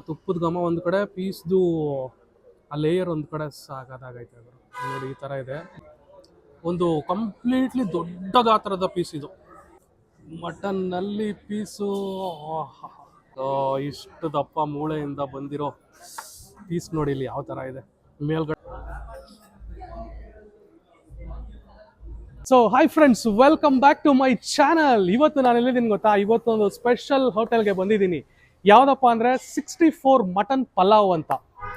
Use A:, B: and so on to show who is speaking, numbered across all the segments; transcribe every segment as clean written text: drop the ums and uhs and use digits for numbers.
A: ತುಪ್ಪದ ಘಮ ಒಂದು ಕಡೆ, ಪೀಸ್ದು ಆ ಲೇಯರ್ ಒಂದು ಕಡೆ ಸಾಕಾಗೈತೆ. ಅದು ನೋಡಿ ಈ ಥರ ಇದೆ. ಒಂದು ಕಂಪ್ಲೀಟ್ಲಿ ದೊಡ್ಡ ಗಾತ್ರದ ಪೀಸ್ ಇದು. ಮಟನ್ನಲ್ಲಿ ಪೀಸು ಇಷ್ಟು ದಪ್ಪ ಮೂಳೆಯಿಂದ ಬಂದಿರೋ ಪೀಸ್ ನೋಡಿ ಇಲ್ಲಿ ಯಾವ ಥರ ಇದೆ ಮೇಲ್ಗಡೆ. So hi friends, welcome back to my channel. ಇವತ್ತು ನಾನು ಎಲ್ಲಿದ್ದೀನಿ ಗೊತ್ತಾ? ಇವತ್ತೊಂದು ಸ್ಪೆಷಲ್ ಹೋಟೆಲ್ಗೆ ಬಂದಿದ್ದೀನಿ. ಯಾವುದಪ್ಪ ಅಂದರೆ 64 ಮಟನ್ ಪಲಾವ್ ಅಂತ.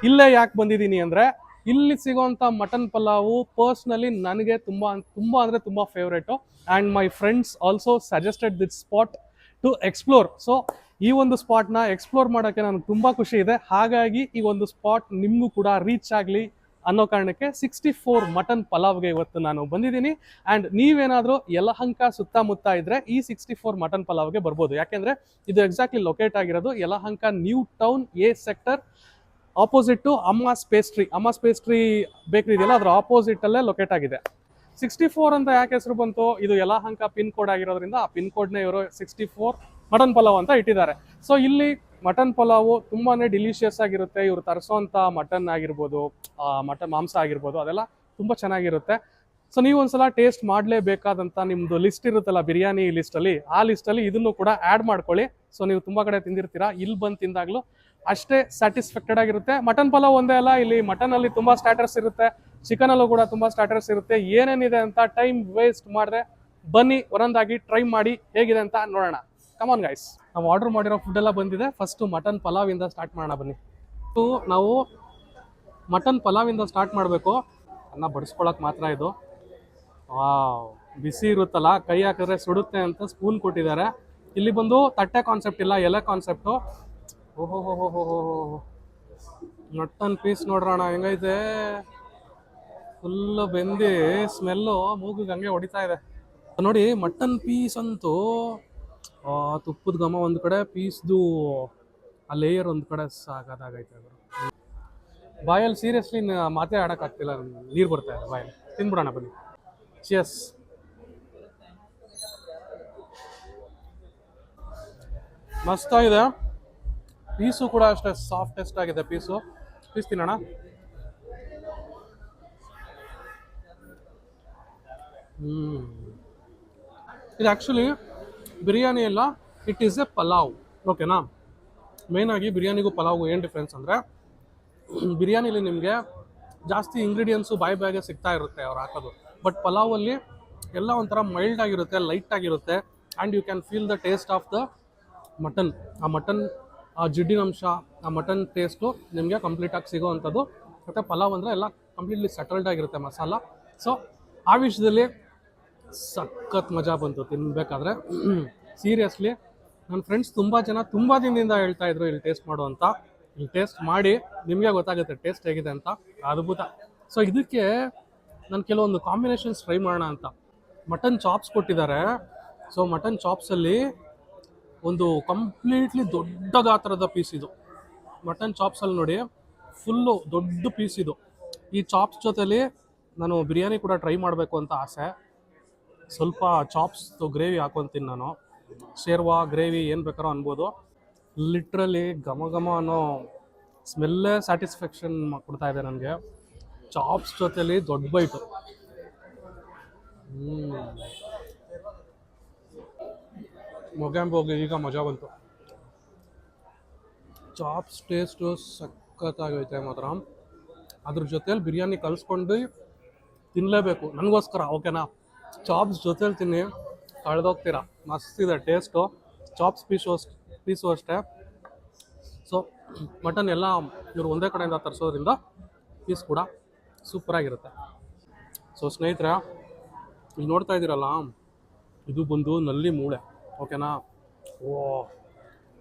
A: ಇಲ್ಲೇ ಯಾಕೆ ಬಂದಿದ್ದೀನಿ ಅಂದರೆ, ಇಲ್ಲಿ ಸಿಗೋಂಥ ಮಟನ್ ಪಲಾವು ಪರ್ಸ್ನಲಿ ನನಗೆ ತುಂಬ ಅಂದರೆ ತುಂಬ favourite. And my friends also suggested this spot to explore. So ಈ ಒಂದು ಸ್ಪಾಟ್ನ ಎಕ್ಸ್ಪ್ಲೋರ್ ಮಾಡೋಕ್ಕೆ ನನಗೆ ತುಂಬ ಖುಷಿ ಇದೆ. ಹಾಗಾಗಿ ಈ ಒಂದು ಸ್ಪಾಟ್ ನಿಮಗೂ ಕೂಡ ರೀಚ್ ಆಗಲಿ ಅನ್ನೋ ಕಾರಣಕ್ಕೆ 64 ಮಟನ್ ಪಲಾವ್ಗೆ ಇವತ್ತು ನಾನು ಬಂದಿದ್ದೀನಿ. ಆ್ಯಂಡ್ ನೀವೇನಾದರೂ ಯಲಹಂಕ ಸುತ್ತಮುತ್ತ ಇದ್ದರೆ ಈ 64 ಮಟನ್ ಪಲಾವ್ಗೆ ಬರ್ಬೋದು. ಯಾಕೆಂದರೆ ಇದು ಎಕ್ಸಾಕ್ಟ್ಲಿ ಲೊಕೇಟ್ ಆಗಿರೋದು Yelahanka new town A sector, opposite to Amma's pastry bakery ಇದೆಯಲ್ಲ, ಅದರ ಆಪೋಸಿಟಲ್ಲೇ ಲೊಕೇಟ್ ಆಗಿದೆ. 64 ಅಂತ ಯಾಕೆ ಹೆಸರು ಬಂತು? ಇದು ಯಲಹಂಕ ಪಿನ್ ಕೋಡ್ ಆಗಿರೋದ್ರಿಂದ ಆ ಪಿನ್ ಕೋಡ್ನೇ ಇವರು 64 ಮಟನ್ ಪಲಾವ್ ಅಂತ ಇಟ್ಟಿದ್ದಾರೆ. ಸೊ ಇಲ್ಲಿ ಮಟನ್ ಪಲಾವು ತುಂಬಾ ಡಿಲಿಷಿಯಸ್ ಆಗಿರುತ್ತೆ. ಇವರು ತರಿಸೋಂಥ ಮಟನ್ ಆಗಿರ್ಬೋದು, ಮಟನ್ ಮಾಂಸ ಆಗಿರ್ಬೋದು, ಅದೆಲ್ಲ ತುಂಬ ಚೆನ್ನಾಗಿರುತ್ತೆ. ಸೊ ನೀವು ಒಂದ್ಸಲ ಟೇಸ್ಟ್ ಮಾಡಲೇಬೇಕಾದಂಥ ನಿಮ್ಮದು ಲಿಸ್ಟ್ ಇರುತ್ತಲ್ಲ, ಬಿರಿಯಾನಿ ಲಿಸ್ಟಲ್ಲಿ, ಆ ಲಿಸ್ಟಲ್ಲಿ ಇದನ್ನು ಕೂಡ ಆ್ಯಡ್ ಮಾಡ್ಕೊಳ್ಳಿ. ಸೊ ನೀವು ತುಂಬ ಕಡೆ ತಿಂದಿರ್ತೀರಾ, ಇಲ್ಲಿ ಬಂದು ತಿಂದಾಗಲೂ ಅಷ್ಟೇ ಸ್ಯಾಟಿಸ್ಫ್ಯಾಕ್ಟೆಡ್ ಆಗಿರುತ್ತೆ. ಮಟನ್ ಪಲಾವ್ ಒಂದೇ ಅಲ್ಲ, ಇಲ್ಲಿ ಮಟನಲ್ಲಿ ತುಂಬ ಸ್ಟಾರ್ಟರ್ಸ್ ಇರುತ್ತೆ, ಚಿಕನಲ್ಲೂ ಕೂಡ ತುಂಬ ಸ್ಟಾರ್ಟರ್ಸ್ ಇರುತ್ತೆ. ಏನೇನಿದೆ ಅಂತ ಟೈಮ್ ವೇಸ್ಟ್ ಮಾಡಿದ್ರೆ ಬನ್ನಿ ಒಂದೊಂದಾಗಿ ಟ್ರೈ ಮಾಡಿ ಹೇಗಿದೆ ಅಂತ ನೋಡೋಣ. ಕಮಾನ್ ಗೈಸ್, ನಾವು ಆರ್ಡರ್ ಮಾಡಿರೋ ಫುಡ್ ಎಲ್ಲ ಬಂದಿದೆ. ಫಸ್ಟು ಮಟನ್ ಪಲಾವಿಂದ ಸ್ಟಾರ್ಟ್ ಮಾಡೋಣ ಬನ್ನಿ. ನಾವು ಮಟನ್ ಪಲಾವಿಂದ ಸ್ಟಾರ್ಟ್ ಮಾಡಬೇಕು. ಅನ್ನ ಬಡಿಸ್ಕೊಳಕ್ಕೆ ಮಾತ್ರ ಇದು. ಬಿಸಿ ಇರುತ್ತಲ್ಲ, ಕೈ ಹಾಕಿದ್ರೆ ಸುಡುತ್ತೆ ಅಂತ ಸ್ಪೂನ್ ಕೊಟ್ಟಿದ್ದಾರೆ. ಇಲ್ಲಿ ಬಂದು ತಟ್ಟೆ ಕಾನ್ಸೆಪ್ಟ್ ಇಲ್ಲ, ಎಲೆ ಕಾನ್ಸೆಪ್ಟು. ಓಹೋ ಹೋ ಹೋ ಹೋ ಹೋ, ಮಟನ್ ಪೀಸ್ ನೋಡ್ರೋಣ ಹೆಂಗೈತೆ. ಫುಲ್ಲು ಬೆಂದಿ ಸ್ಮೆಲ್ಲು ಮೂಗಿಗೆ ಹಂಗೆ ಹೊಡಿತಾ ಇದೆ ನೋಡಿ. ಮಟನ್ ಪೀಸ್ ಅಂತೂ ತುಪ್ಪದ ಘಮ ಒಂದು ಕಡೆ, ಪೀಸ್ದು ಆ ಲೇಯರ್ ಒಂದು ಕಡೆ ಸಾಕಾಗೈತೆ. ಅದು ಬಾಯಲ್ಲಿ ಸೀರಿಯಸ್ಲಿ ಮಾತೇ ಆಡೋಕ್ಕಾಗ್ತಿಲ್ಲ, ನೀರು ಬರ್ತಾ ಇದೆ ಬಾಯಲ್ಲಿ. ತಿಂದ್ಬಿಡೋಣ ಬನ್ನಿ. ಚಿಯರ್ಸ್. ಮಸ್ತಾಗಿದೆ. ಪೀಸು ಕೂಡ ಅಷ್ಟೇ ಸಾಫ್ಟೆಸ್ಟ್ ಆಗಿದೆ ಪೀಸು. ಪೀಸ್ ತಿನ್ನೋಣ. ಇದು ಆ್ಯಕ್ಚುಲಿ ಬಿರಿಯಾನಿ ಎಲ್ಲ, ಇಟ್ ಈಸ್ ಎ ಪಲಾವ್. ಓಕೆನಾ? ಮೇಯ್ನಾಗಿ ಬಿರಿಯಾನಿಗೂ ಪಲಾವ್ಗೂ ಏನು ಡಿಫ್ರೆನ್ಸ್ ಅಂದರೆ, ಬಿರಿಯಾನಿಲಿ ನಿಮಗೆ ಜಾಸ್ತಿ ಇಂಗ್ರೀಡಿಯೆಂಟ್ಸು ಬಾಯಿಗೆ ಸಿಗ್ತಾ ಇರುತ್ತೆ ಅವ್ರು ಹಾಕೋದು. ಬಟ್ ಪಲಾವಲ್ಲಿ ಎಲ್ಲ ಒಂಥರ ಮೈಲ್ಡ್ ಆಗಿರುತ್ತೆ, ಲೈಟ್ ಆಗಿರುತ್ತೆ. And you can feel the taste of the mutton. ಆ ಮಟನ್, ಆ ಜಿಡ್ಡಿನಂಶ, ಆ ಮಟನ್ ಟೇಸ್ಟು ನಿಮಗೆ ಕಂಪ್ಲೀಟಾಗಿ ಸಿಗೋ ಅಂಥದ್ದು. ಮತ್ತು ಪಲಾವ್ ಅಂದರೆ ಎಲ್ಲ ಕಂಪ್ಲೀಟ್ಲಿ ಸೆಟಲ್ಡ್ ಆಗಿರುತ್ತೆ ಮಸಾಲ. ಸೊ ಆ ವಿಷಯದಲ್ಲಿ ಸಖತ್ ಮಜಾ ಬಂತು ತಿನ್ನಬೇಕಾದ್ರೆ. ಸೀರಿಯಸ್ಲಿ ನನ್ನ ಫ್ರೆಂಡ್ಸ್ ತುಂಬ ಜನ ತುಂಬ ದಿನದಿಂದ ಹೇಳ್ತಾಯಿದ್ರು ಇಲ್ಲಿ ಟೇಸ್ಟ್ ಮಾಡು ಅಂತ. ಇಲ್ಲಿ ಟೇಸ್ಟ್ ಮಾಡಿ ನಿಮಗೆ ಗೊತ್ತಾಗುತ್ತೆ ಟೇಸ್ಟ್ ಹೇಗಿದೆ ಅಂತ. ಅದ್ಭುತ. ಸೊ ಇದಕ್ಕೆ ನಾನು ಕೆಲವೊಂದು ಕಾಂಬಿನೇಷನ್ಸ್ ಟ್ರೈ ಮಾಡೋಣ ಅಂತ. ಮಟನ್ ಚಾಪ್ಸ್ ಕೊಟ್ಟಿದ್ದಾರೆ. ಸೊ ಮಟನ್ ಚಾಪ್ಸಲ್ಲಿ ಒಂದು ಕಂಪ್ಲೀಟ್ಲಿ ದೊಡ್ಡ ಗಾತ್ರದ ಪೀಸ್ ಇದು. ಮಟನ್ ಚಾಪ್ಸಲ್ಲಿ ನೋಡಿ ಫುಲ್ಲು ದೊಡ್ಡ ಪೀಸ್ ಇದು. ಈ ಚಾಪ್ಸ್ ಜೊತೆಲಿ ನಾನು ಬಿರಿಯಾನಿ ಕೂಡ ಟ್ರೈ ಮಾಡಬೇಕು ಅಂತ ಆಸೆ. ಸ್ವಲ್ಪ ಚಾಪ್ಸ್ದು ಗ್ರೇವಿ ಹಾಕೊತೀನಿ ನಾನು. ಶೇರ್ವಾ ಗ್ರೇವಿ ಏನು ಬೇಕಾರೋ ಅನ್ಬೋದು. ಲಿಟ್ರಲಿ ಘಮ ಘಮ ಅನ್ನೋ ಸ್ಮೆಲ್ಲೇ ಸ್ಯಾಟಿಸ್ಫ್ಯಾಕ್ಷನ್ ಕೊಡ್ತಾ ಇದೆ ನನಗೆ. ಚಾಪ್ಸ್ ಜೊತೆಲಿ ದೊಡ್ಡ ಬೈಟು. ಮೊಗ್ಯಾಂಬೋಗಿ ಈಗ ಮಜಾ ಬಂತು. ಚಾಪ್ಸ್ ಟೇಸ್ಟು ಸಖತ್ತಾಗೈತೆ ಮಾತ್ರ. ಅದ್ರ ಜೊತೆಲಿ ಬಿರಿಯಾನಿ ಕಲಿಸ್ಕೊಂಡು ತಿನ್ನಲೇಬೇಕು ನನಗೋಸ್ಕರ. ಓಕೆನಾ? ಚಾಪ್ಸ್ ಜೊತೆಲಿ ತಿನ್ನಿ, ಕಳೆದೋಗ್ತೀರಾ. ಮಸ್ತಿದೆ ಟೇಸ್ಟು. ಚಾಪ್ಸ್ ಪೀಸು ಅಷ್ಟೇ. ಸೊ ಮಟನ್ ಎಲ್ಲ ಇವರು ಒಂದೇ ಕಡೆಯಿಂದ ತರಿಸೋದ್ರಿಂದ ಪೀಸ್ ಕೂಡ ಸೂಪರಾಗಿರುತ್ತೆ. ಸೊ ಸ್ನೇಹಿತರೆ, ಇಲ್ಲಿ ನೋಡ್ತಾ ಇದ್ದೀರಲ್ಲ, ಇದು ಬಂದು ನಲ್ಲಿ ಮೂಳೆ. ಓಕೆನಾ? ಓ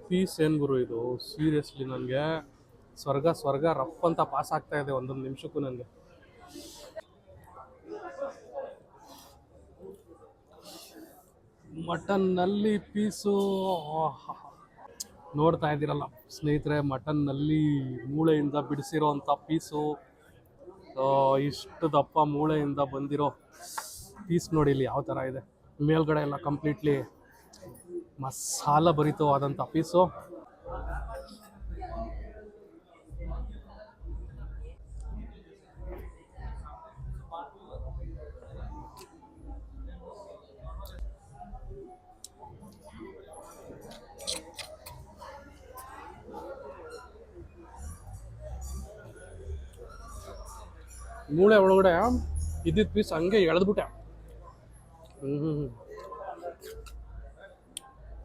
A: ಪೀಸ್ ಏನು ಗುರು ಇದು. ಸೀರಿಯಸ್ಲಿ ನನಗೆ ಸ್ವರ್ಗ ರಫ್ ಅಂತ ಪಾಸ್ ಆಗ್ತಾ ಇದೆ ಒಂದೊಂದು ನಿಮಿಷಕ್ಕೂ ನನಗೆ. ಮಟನ್ನಲ್ಲಿ ಪೀಸು ನೋಡ್ತಾ ಇದ್ದೀರಲ್ಲ ಸ್ನೇಹಿತರೆ, ಮಟನ್ನಲ್ಲಿ ಮೂಳೆಯಿಂದ ಬಿಡಿಸಿರೋ ಅಂಥ ಪೀಸು, ಇಷ್ಟು ದಪ್ಪ ಮೂಳೆಯಿಂದ ಬಂದಿರೋ ಪೀಸ್ ನೋಡಿ ಇಲ್ಲಿ ಯಾವ ಥರ ಇದೆ. ಮೇಲ್ಗಡೆ ಎಲ್ಲ ಕಂಪ್ಲೀಟ್ಲಿ ಮಸಾಲ ಭರಿತವಾದಂಥ ಪೀಸು. ಮೂಳೆ ಒಳಗಡೆ ಇದ್ದಿದ್ದು ಪೀಸ್ ಹಂಗೆ ಎಳೆದ್ಬಿಟ್ಟೆ.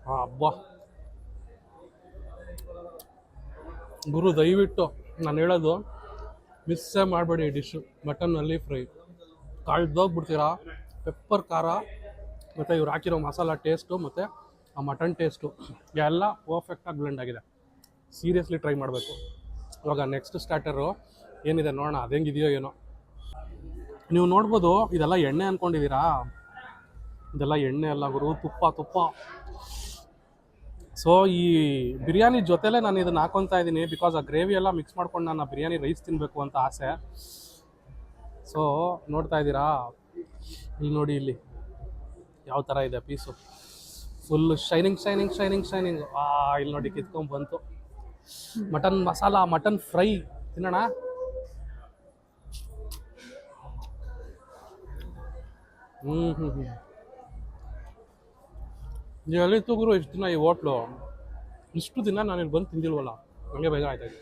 A: ಹಬ್ಬ ಗುರು, ದಯವಿಟ್ಟು ನಾನು ಹೇಳೋದು ಮಿಸ್ಸೇ ಮಾಡಬೇಡಿ ಈ ಡಿಶ್ಶು. ಮಟನ್ನಲ್ಲಿ ಫ್ರೈ ಕಳ್ದೋಗ್ಬಿಡ್ತೀರಾ. ಪೆಪ್ಪರ್ ಖಾರ ಮತ್ತು ಇವ್ರು ಹಾಕಿರೋ ಮಸಾಲ ಟೇಸ್ಟು ಮತ್ತು ಆ ಮಟನ್ ಟೇಸ್ಟು ಎಲ್ಲ ಪರ್ಫೆಕ್ಟಾಗಿ ಬ್ಲೆಂಡ್ ಆಗಿದೆ. ಸೀರಿಯಸ್ಲಿ ಟ್ರೈ ಮಾಡಬೇಕು. ಇವಾಗ ನೆಕ್ಸ್ಟ್ ಸ್ಟಾರ್ಟರು ಏನಿದೆ ನೋಡೋಣ, ಅದು ಹೆಂಗಿದೆಯೋ ಏನೋ. ನೀವು ನೋಡ್ಬೋದು, ಇದೆಲ್ಲ ಎಣ್ಣೆ ಅಂದ್ಕೊಂಡಿದ್ದೀರಾ, ಇದೆಲ್ಲ ಎಣ್ಣೆ ಅಲ್ಲ ಗುರು, ತುಪ್ಪ. ಸೊ ಈ ಬಿರಿಯಾನಿ ಜೊತೆಲೇ ನಾನು ಇದನ್ನು ಹಾಕೊತಾ ಇದ್ದೀನಿ, ಬಿಕಾಸ್ ಆ ಗ್ರೇವಿ ಎಲ್ಲ ಮಿಕ್ಸ್ ಮಾಡ್ಕೊಂಡು ನಾನು ಬಿರಿಯಾನಿ ರೈಸ್ ತಿನ್ನಬೇಕು ಅಂತ ಆಸೆ. ಸೊ ನೋಡ್ತಾ ಇದ್ದೀರಾ, ಇಲ್ಲಿ ನೋಡಿ, ಇಲ್ಲಿ ಯಾವ ಥರ ಇದೆ ಪೀಸು, ಫುಲ್ ಶೈನಿಂಗ್. ಇಲ್ಲಿ ನೋಡಿ ಕಿತ್ಕೊಂಡು ಬಂತು ಮಟನ್ ಮಸಾಲ, ಮಟನ್ ಫ್ರೈ ತಿನ್ನೋಣ. ಎಲ್ಲಿತ್ತು ಗುರು ಇಷ್ಟು ದಿನ ಈ ಹೋಟ್ಲು? ಇಷ್ಟು ದಿನ ನಾನು ಇಲ್ಲಿ ಬಂದು ತಿಂದಿಲ್ವಲ್ಲ, ನನಗೆ ಬೇಜಾರಾಯ್ತಾಯಿದೆ.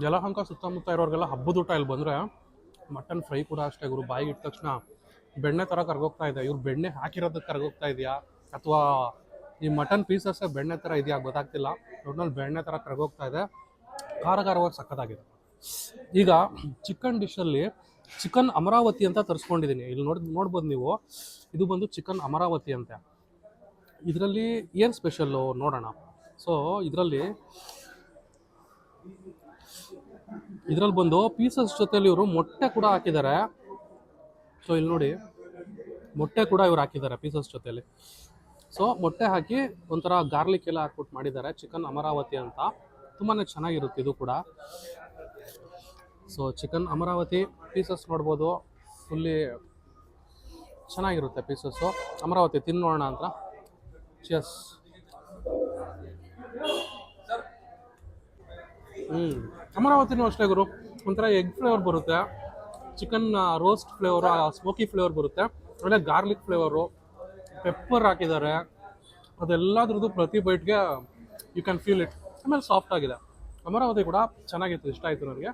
A: ಯಲಹಂಕ ಸುತ್ತಮುತ್ತ ಇರೋರಿಗೆಲ್ಲ ಹಬ್ಬದ ಊಟ ಇಲ್ಲಿ ಬಂದರೆ ಮಟನ್ ಫ್ರೈ ಕೂಡ ಅಷ್ಟೇ ಗುರು, ಬಾಯಿಗೆ ಇಟ್ಟ ತಕ್ಷಣ ಬೆಣ್ಣೆ ಥರ ಕರ್ಗೋಗ್ತಾ ಇದೆ. ಇವ್ರು ಬೆಣ್ಣೆ ಹಾಕಿರೋದಕ್ಕೆ ಕರ್ಗೋಗ್ತಾ ಇದೆಯಾ ಅಥವಾ ಈ ಮಟನ್ ಪೀಸಸ್ಸೇ ಬೆಣ್ಣೆ ಥರ ಇದೆಯಾ ಗೊತ್ತಾಗ್ತಿಲ್ಲ. ಒಟ್ನಲ್ಲಿ ಬೆಣ್ಣೆ ಥರ ಕರ್ಗೋಗ್ತಾ ಇದೆ. ಖಾರವಾಗಿ ಸಖತ್ತಾಗಿದೆ. ಈಗ ಚಿಕನ್ ಡಿಶಲ್ಲಿ ಚಿಕನ್ ಅಮರಾವತಿ ಅಂತ ತರಿಸ್ಕೊಂಡಿದ್ದೀನಿ. ಇಲ್ಲಿ ನೋಡ್ಬೋದು ನೀವು, ಇದು ಬಂದು ಚಿಕನ್ ಅಮರಾವತಿ ಅಂತೆ. ಇದರಲ್ಲಿ ಏನು ಸ್ಪೆಷಲ್ಲು ನೋಡೋಣ. ಸೊ ಇದರಲ್ಲಿ ಬಂದು ಪೀಸಸ್ ಜೊತೆಲಿ ಇವರು ಮೊಟ್ಟೆ ಕೂಡ ಹಾಕಿದ್ದಾರೆ. ಸೊ ಇಲ್ಲಿ ನೋಡಿ, ಮೊಟ್ಟೆ ಕೂಡ ಇವ್ರು ಹಾಕಿದ್ದಾರೆ ಪೀಸಸ್ ಜೊತೆಲಿ. ಸೊ ಮೊಟ್ಟೆ ಹಾಕಿ ಒಂಥರ ಗಾರ್ಲಿಕ್ ಎಲ್ಲ ಹಾಕ್ಬಿಟ್ಟು ಮಾಡಿದ್ದಾರೆ ಚಿಕನ್ ಅಮರಾವತಿ ಅಂತ. ತುಂಬಾ ಚೆನ್ನಾಗಿರುತ್ತೆ ಇದು ಕೂಡ. ಸೊ ಚಿಕನ್ ಅಮರಾವತಿ ಪೀಸಸ್ ನೋಡ್ಬೋದು, ಫುಲ್ಲಿ ಚೆನ್ನಾಗಿರುತ್ತೆ ಪೀಸಸ್ಸು. ಅಮರಾವತಿ ತಿನ್ನೋಣ ಅಂತ. ಚಿಯರ್ಸ್. ಅಮರಾವತಿನೂ ಅಷ್ಟೇ ಗುರು, ಒಂಥರ ಎಗ್ ಫ್ಲೇವರ್ ಬರುತ್ತೆ, chicken roast flavour, smoky flavour ಬರುತ್ತೆ, ಆಮೇಲೆ ಗಾರ್ಲಿಕ್ ಫ್ಲೇವರು, ಪೆಪ್ಪರ್ ಹಾಕಿದ್ದಾರೆ. ಅದೆಲ್ಲದ್ರದ್ದು ಪ್ರತಿ ಬೈಟ್ಗೆ ಯು ಕ್ಯಾನ್ ಫೀಲ್ ಇಟ್. ಆಮೇಲೆ ಸಾಫ್ಟ್ ಆಗಿದೆ. ಅಮರಾವತಿ ಕೂಡ ಚೆನ್ನಾಗಿತ್ತು, ಇಷ್ಟ ಆಯಿತು ನನಗೆ.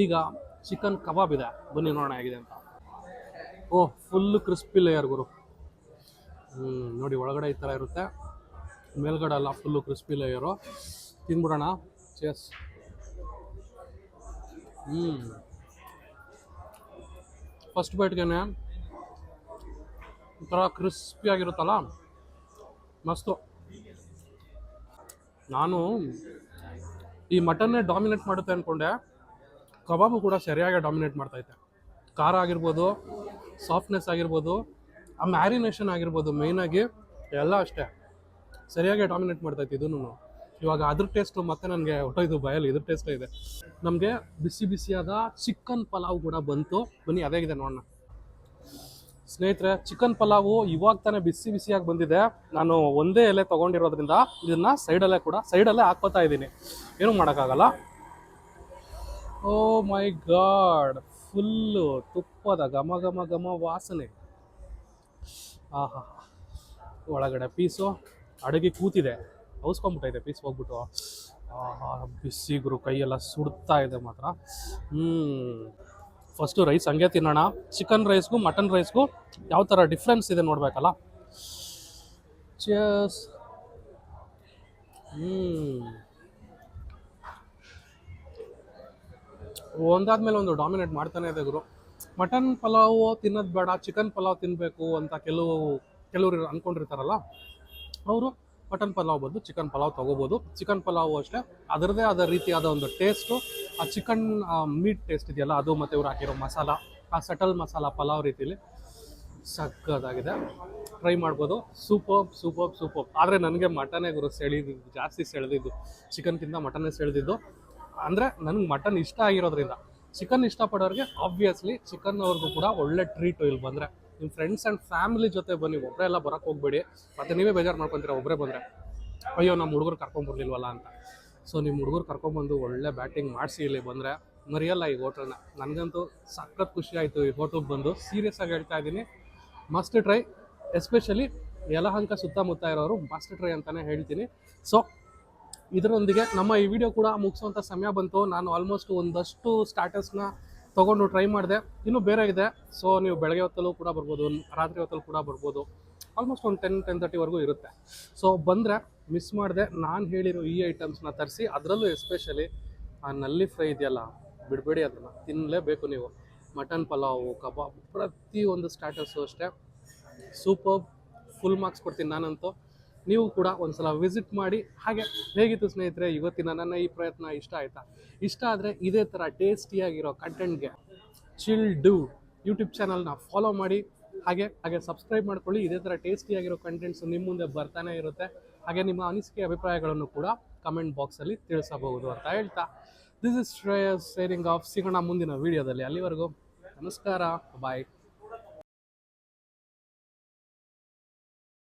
A: ಈಗ ಚಿಕನ್ ಕಬಾಬ್ ಇದೆ, ಬನ್ನಿ ನೋಡೋಣ ಹೇಗಿದೆ ಅಂತ. ಓಹ್, ಫುಲ್ಲು ಕ್ರಿಸ್ಪಿ ಲೇಯರ್ ಗುರು. ನೋಡಿ, ಒಳಗಡೆ ಈ ಥರ ಇರುತ್ತೆ, ಮೇಲ್ಗಡೆ ಎಲ್ಲ ಫುಲ್ಲು ಕ್ರಿಸ್ಪಿ ಲೇಯರು. ತಿನ್ಬಿಡೋಣ. ಚೆಸ್. ಫಸ್ಟ್ ಬೈಟ್ಗೆ ಒಂಥರ ಕ್ರಿಸ್ಪಿ ಆಗಿರುತ್ತಲ್ಲ, ಮಸ್ತು. ನಾನು ಈ ಮಟನ್ನೇ ಡಾಮಿನೇಟ್ ಮಾಡುತ್ತೆ ಅಂದ್ಕೊಂಡೆ, ಕಬಾಬು ಕೂಡ ಸರಿಯಾಗಿ ಡಾಮಿನೇಟ್ ಮಾಡ್ತೈತೆ. ಖಾರ ಆಗಿರ್ಬೋದು, ಸಾಫ್ಟ್ನೆಸ್ ಆಗಿರ್ಬೋದು, ಆ ಮ್ಯಾರಿನೇಷನ್ ಆಗಿರ್ಬೋದು, ಮೇಯ್ನಾಗಿ ಎಲ್ಲ ಅಷ್ಟೇ ಸರಿಯಾಗಿ ಡಾಮಿನೇಟ್ ಮಾಡ್ತೈತೆ ಇದೂ. ಇವಾಗ ಅದ್ರ ಟೇಸ್ಟು ಮತ್ತೆ ನನಗೆ ಹೊಟ್ಟೋಯ್ತು ಬಾಯಲ್ಲಿ, ಇದ್ರ ಟೇಸ್ಟೇ ಇದೆ. ನಮಗೆ ಬಿಸಿಯಾದ ಚಿಕನ್ ಪಲಾವ್ ಕೂಡ ಬಂತು. ಬನ್ನಿ ಅದೇಗಿದೆ ನೋಡೋಣ. ಸ್ನೇಹಿತರೆ, ಚಿಕನ್ ಪಲಾವು ಇವಾಗ ತಾನೇ ಬಿಸಿಯಾಗಿ ಬಂದಿದೆ. ನಾನು ಒಂದೇ ಎಲೆ ತೊಗೊಂಡಿರೋದ್ರಿಂದ ಇದನ್ನು ಸೈಡಲ್ಲೇ ಹಾಕ್ಕೋತಾ ಇದ್ದೀನಿ, ಏನೂ ಮಾಡೋಕ್ಕಾಗಲ್ಲ. ಓ ಮೈ ಗಾಡ್, ಫುಲ್ಲು ತುಪ್ಪದ ಘಮ ವಾಸನೆ. ಆಹಾ, ಒಳಗಡೆ ಪೀಸು ಅಡುಗೆ ಕೂತಿದೆ, ಹೌಸ್ಕೊಂಡ್ಬಿಟ್ಟೈತೆ ಪೀಸ್ ಹೋಗ್ಬಿಟ್ಟು. ಬಿಸಿ ಗುರು, ಕೈಯೆಲ್ಲ ಸುಡ್ತಾ ಇದೆ ಮಾತ್ರ. ಫಸ್ಟು ರೈಸ್ ಹಂಗೆ ತಿನ್ನೋಣ. ಚಿಕನ್ ರೈಸ್ಗೂ ಮಟನ್ ರೈಸ್ಗೂ ಯಾವ ಥರ ಡಿಫ್ರೆನ್ಸ್ ಇದೆ ನೋಡಬೇಕಲ್ಲ. ಚಿಯರ್ಸ್. ಒಂದಾದ್ಮೇಲೆ ಒಂದು ಡಾಮಿನೇಟ್ ಮಾಡ್ತಾನೆ ಇದೆ ಗುರು. ಮಟನ್ ಪಲಾವು ತಿನ್ನೋದು ಬೇಡ, ಚಿಕನ್ ಪಲಾವ್ ತಿನ್ನಬೇಕು ಅಂತ ಕೆಲವರು ಅಂದ್ಕೊಂಡಿರ್ತಾರಲ್ಲ, ಅವರು ಮಟನ್ ಪಲಾವ್ ಬದಲು ಚಿಕನ್ ಪಲಾವ್ ತೊಗೋಬೋದು. ಚಿಕನ್ ಪಲಾವು ಅಷ್ಟೇ ಅದರದೇ ಆದ ರೀತಿಯಾದ ಒಂದು ಟೇಸ್ಟು, ಆ ಚಿಕನ್ ಮೀಟ್ ಟೇಸ್ಟ್ ಇದೆಯಲ್ಲ ಅದು, ಮತ್ತು ಇವ್ರು ಹಾಕಿರೋ ಮಸಾಲ, ಆ ಸಟಲ್ ಮಸಾಲ ಪಲಾವ್ ರೀತಿಲಿ ಸಕ್ಕತ್ತಾಗಿದೆ. ಟ್ರೈ ಮಾಡ್ಬೋದು. ಸೂಪರ್. ಆದರೆ ನನಗೆ ಮಟನೇ ಗುರು ಜಾಸ್ತಿ ಸೆಳೆದಿದ್ದು, ಚಿಕನ್ಗಿಂತ ಮಟನ್ನೇ ಸೆಳೆದಿದ್ದು. ಅಂದರೆ ನನಗೆ ಮಟನ್ ಇಷ್ಟ ಆಗಿರೋದ್ರಿಂದ. ಚಿಕನ್ ಇಷ್ಟಪಡೋರಿಗೆ ಆಬ್ವಿಯಸ್ಲಿ ಚಿಕನ್ ಅವ್ರಿಗೂ ಕೂಡ ಒಳ್ಳೆ ಟ್ರೀಟು ಇಲ್ಲಿ ಬಂದರೆ. ನಿಮ್ಮ ಫ್ರೆಂಡ್ಸ್ ಆ್ಯಂಡ್ ಫ್ಯಾಮಿಲಿ ಜೊತೆ ಬನ್ನಿ, ಒಬ್ಬರೆಲ್ಲ ಬರೋಕ್ಕೆ ಹೋಗ್ಬೇಡಿ, ಮತ್ತು ನೀವೇ ಬೇಜಾರು ಮಾಡ್ಕೊತೀರ ಒಬ್ಬರೇ ಬಂದರೆ, ಅಯ್ಯೋ ನಮ್ಮ ಹುಡುಗರು ಕರ್ಕೊಂಬರ್ಲಿಲ್ವಲ್ಲ ಅಂತ. ಸೊ ನಿಮ್ಮ ಹುಡುಗರು ಕರ್ಕೊಂಬಂದು ಒಳ್ಳೆ ಬ್ಯಾಟಿಂಗ್ ಮಾಡಿಸಿ ಇಲ್ಲಿ ಬಂದರೆ ಮರೆಯಲ್ಲ ಈ ಹೋಟೆಲ್ನ. ನನಗಂತೂ ಸಖತ್ ಖುಷಿ ಆಯಿತು ಈ ಹೋಟೆಲ್ಗೆ ಬಂದು, ಸೀರಿಯಸ್ ಆಗಿ ಹೇಳ್ತಾ ಇದ್ದೀನಿ. ಮಸ್ಟ್ ಟ್ರೈ, ಎಸ್ಪೆಷಲಿ ಯಲಹಂಕ ಸುತ್ತಮುತ್ತ ಇರೋರು ಮಸ್ಟ್ ಟ್ರೈ ಅಂತಲೇ ಹೇಳ್ತೀನಿ. ಸೊ ಇದರೊಂದಿಗೆ ನಮ್ಮ ಈ ವಿಡಿಯೋ ಕೂಡ ಮುಗಿಸೋಂಥ ಸಮಯ ಬಂತು. ನಾನು ಆಲ್ಮೋಸ್ಟ್ ಒಂದಷ್ಟು ಸ್ಟಾರ್ಟರ್ಸ್ನ ತೊಗೊಂಡು ಟ್ರೈ ಮಾಡಿದೆ. ಇನ್ನೂ ಬೇರೆ ಇದೆ, ಸೊ ನೀವು ಬೆಳಗ್ಗೆ ಹೊತ್ತಲ್ಲೂ ಕೂಡ ಬರ್ಬೋದು, ರಾತ್ರಿ ಹೊತ್ತಲ್ಲೂ ಕೂಡ ಬರ್ಬೋದು. ಆಲ್ಮೋಸ್ಟ್ ಒಂದು 10-10:30ವರೆಗೂ ಇರುತ್ತೆ. ಸೊ ಬಂದರೆ ಮಿಸ್ ಮಾಡಿದೆ ನಾನು ಹೇಳಿರೋ ಈ ಐಟಮ್ಸ್ನ ತರಿಸಿ. ಅದರಲ್ಲೂ ಎಸ್ಪೆಷಲಿ ಆ ನಲ್ಲಿ ಫ್ರೈ ಇದೆಯಲ್ಲ, ಬಿಡಬೇಡಿ, ಅದನ್ನು ತಿನ್ನಲೇಬೇಕು ನೀವು. ಮಟನ್ ಪಲಾವು, ಕಬಾಬ್, ಪ್ರತಿಯೊಂದು ಸ್ಟಾರ್ಟರ್ಸು ಅಷ್ಟೇ ಸೂಪರ್. ಫುಲ್ ಮಾರ್ಕ್ಸ್ ಕೊಡ್ತೀನಿ ನಾನಂತೂ. ನೀವು ಕೂಡ ಒಂದ್ಸಲ ವಿಸಿಟ್ ಮಾಡಿ. ಹಾಗೆ ಹೇಗಿತ್ತು ಸ್ನೇಹಿತರೆ ಇವತ್ತಿನ ನನ್ನ ಈ ಪ್ರಯತ್ನ? ಇಷ್ಟ ಆಯಿತಾ? ಇಷ್ಟ ಆದರೆ ಇದೇ ಥರ ಟೇಸ್ಟಿಯಾಗಿರೋ ಕಂಟೆಂಟ್ಗೆ ಚಿಲ್ ಡೂ ಯೂಟ್ಯೂಬ್ ಚಾನಲ್ನ ಫಾಲೋ ಮಾಡಿ. ಹಾಗೆ ಸಬ್ಸ್ಕ್ರೈಬ್ ಮಾಡ್ಕೊಳ್ಳಿ. ಇದೇ ಥರ ಟೇಸ್ಟಿಯಾಗಿರೋ ಕಂಟೆಂಟ್ಸ್ ನಿಮ್ಮ ಮುಂದೆ ಬರ್ತಾನೆ ಇರುತ್ತೆ. ಹಾಗೆ ನಿಮ್ಮ ಅನಿಸಿಕೆ ಅಭಿಪ್ರಾಯಗಳನ್ನು ಕೂಡ ಕಮೆಂಟ್ ಬಾಕ್ಸಲ್ಲಿ ತಿಳಿಸಬಹುದು ಅಂತ ಹೇಳ್ತಾ, this is Shreyas sharing of. ಸಿಗೋಣ ಮುಂದಿನ ವೀಡಿಯೋದಲ್ಲಿ. ಅಲ್ಲಿವರೆಗೂ ನಮಸ್ಕಾರ, ಬಾಯ್.